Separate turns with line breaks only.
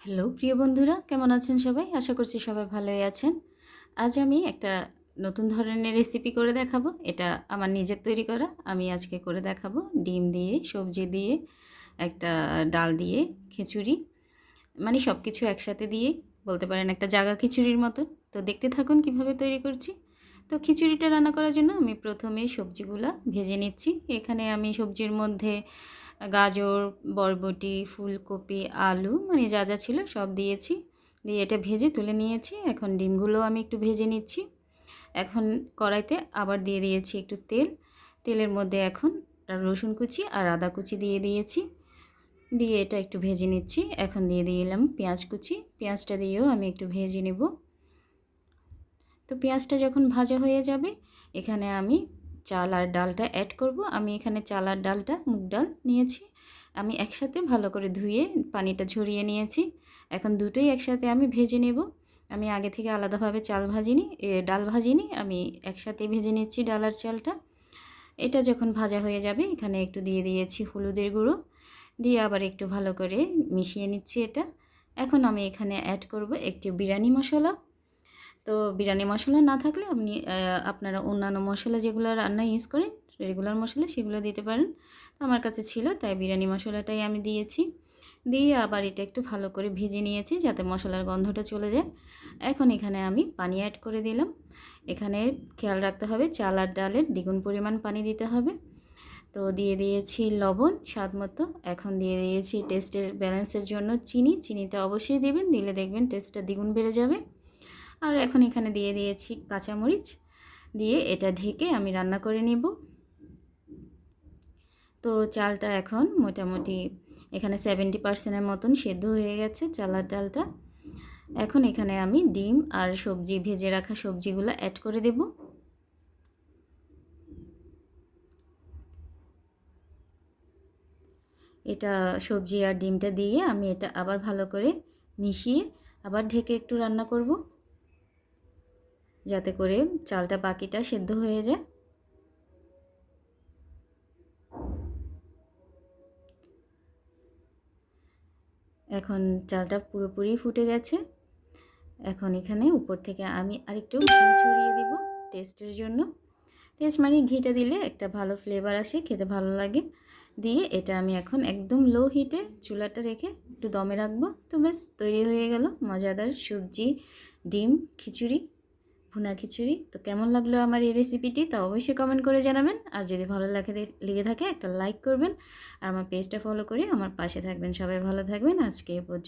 Hello প্রিয় বন্ধুরা, কেমন আছেন সবাই? আশা করছি সবাই ভালোই আছেন। আজ আমি একটা নতুন ধরনের রেসিপি করে দেখাবো। এটা আমার নিজের তৈরি করা। আমি আজকে করে দেখাবো ডিম দিয়ে, সবজি দিয়ে, একটা ডাল দিয়ে খিচুড়ি। মানে সব কিছু একসাথে দিয়ে বলতে পারেন একটা জাগা খিচুড়ির মতো। তো দেখতে থাকুন কিভাবে তৈরি করছি। তো খিচুড়িটা রান্না করার জন্য আমি প্রথমে সবজিগুলা ভেজে নিচ্ছি। এখানে আমি সবজির মধ্যে গাজর, বরবটি, ফুলকপি, আলু মানে যা যা ছিল সব দিয়েছি। দিয়ে এটা ভেজে তুলে নিয়েছি। এখন ডিমগুলোও আমি একটু ভেজে নিচ্ছি। এখন কড়াইতে আবার দিয়ে দিয়েছি একটু তেল। তেলের মধ্যে এখন রসুন কুচি আর আদা কুচি দিয়ে দিয়েছি। দিয়ে এটা একটু ভেজে নিচ্ছি। এখন দিয়ে দিলাম পেঁয়াজ কুচি। পেঁয়াজটা দিয়েও আমি একটু ভেজে নেব। তো পেঁয়াজটা যখন ভাজা হয়ে যাবে, এখানে আমি চাল আর ডালটা অ্যাড করব। আমি এখানে চাল আর ডালটা মুগ ডাল নিয়েছি। আমি একসাথে ভালো করে ধুয়ে পানিটা ঝরিয়ে নিয়েছি। এখন দুটোই একসাথে আমি ভেজে নেব। আমি আগে থেকে আলাদাভাবে ডাল ভাজিনি। আমি একসাথে ভেজে নিচ্ছি ডাল আর চালটা। এটা যখন ভাজা হয়ে যাবে, এখানে একটু দিয়ে দিয়েছি হলুদের গুঁড়ো। দিয়ে আবার একটু ভালো করে মিশিয়ে নিচ্ছি এটা। এখন আমি এখানে অ্যাড করব একটু বিরিয়ানি মশলা। তো বিরিয়ানি মশলা না থাকলে আপনি আপনারা অন্যান্য মশলা যেগুলো রান্নায় ইউজ করেন, রেগুলার মশলা সেগুলো দিতে পারেন। তো আমার কাছে ছিল তাই বিরিয়ানি মশলাটাই আমি দিয়েছি। দিয়ে আবার এটা একটু ভালো করে ভেজে নিয়েছি যাতে মশলার গন্ধটা চলে যায়। এখন এখানে আমি পানি অ্যাড করে দিলাম। এখানে খেয়াল রাখতে হবে চাল আর ডালের দ্বিগুণ পরিমাণ পানি দিতে হবে। তো দিয়ে দিয়েছি লবণ স্বাদ মতো। এখন দিয়ে দিয়েছি টেস্টের ব্যালেন্সের জন্য চিনি। চিনিটা অবশ্যই দেবেন, দিলে দেখবেন টেস্টটা দ্বিগুণ বেড়ে যাবে। আর এখন এখানে দিয়ে দিয়েছি কাঁচামরিচ। দিয়ে এটা ঢেকে আমি রান্না করে নেব। তো চালটা এখন মোটামুটি এখানে 70% মতন সেদ্ধ হয়ে গেছে চাল আর ডালটা। এখন এখানে আমি ডিম আর সবজি ভেজে রাখা সবজিগুলো অ্যাড করে দেব। এটা সবজি আর ডিমটা দিয়ে আমি এটা আবার ভালো করে মিশিয়ে আবার ঢেকে একটু রান্না করব, যাতে করে চালটা বাকিটা সেদ্ধ হয়ে যায়। এখন চালটা পুরোপুরি ফুটে গেছে। এখন এখানে উপর থেকে আমি আরেকটু ঘি ছড়িয়ে দেব টেস্টের জন্য। টেস্ট মানে ঘিটা দিলে একটা ভালো ফ্লেভার আসে, খেতে ভালো লাগে। দিয়ে এটা আমি এখন একদম লো হিটে চুলাটা রেখে একটু দমে রাখবো। তো ব্যাস তৈরি হয়ে গেল মজাদার সবজি ডিম খিচুড়ি, ভুনা খিচুড়ি। তো কেমন লাগলো আমার এই রেসিপিটি তা অবশ্যই কমেন্ট করে জানাবেন। আর যদি ভালো লেগে থাকে একটা লাইক করবেন। আর আমার পেজটা ফলো করে আমার পাশে থাকবেন। সবাই ভালো থাকবেন। আজকে এ পর্যন্ত।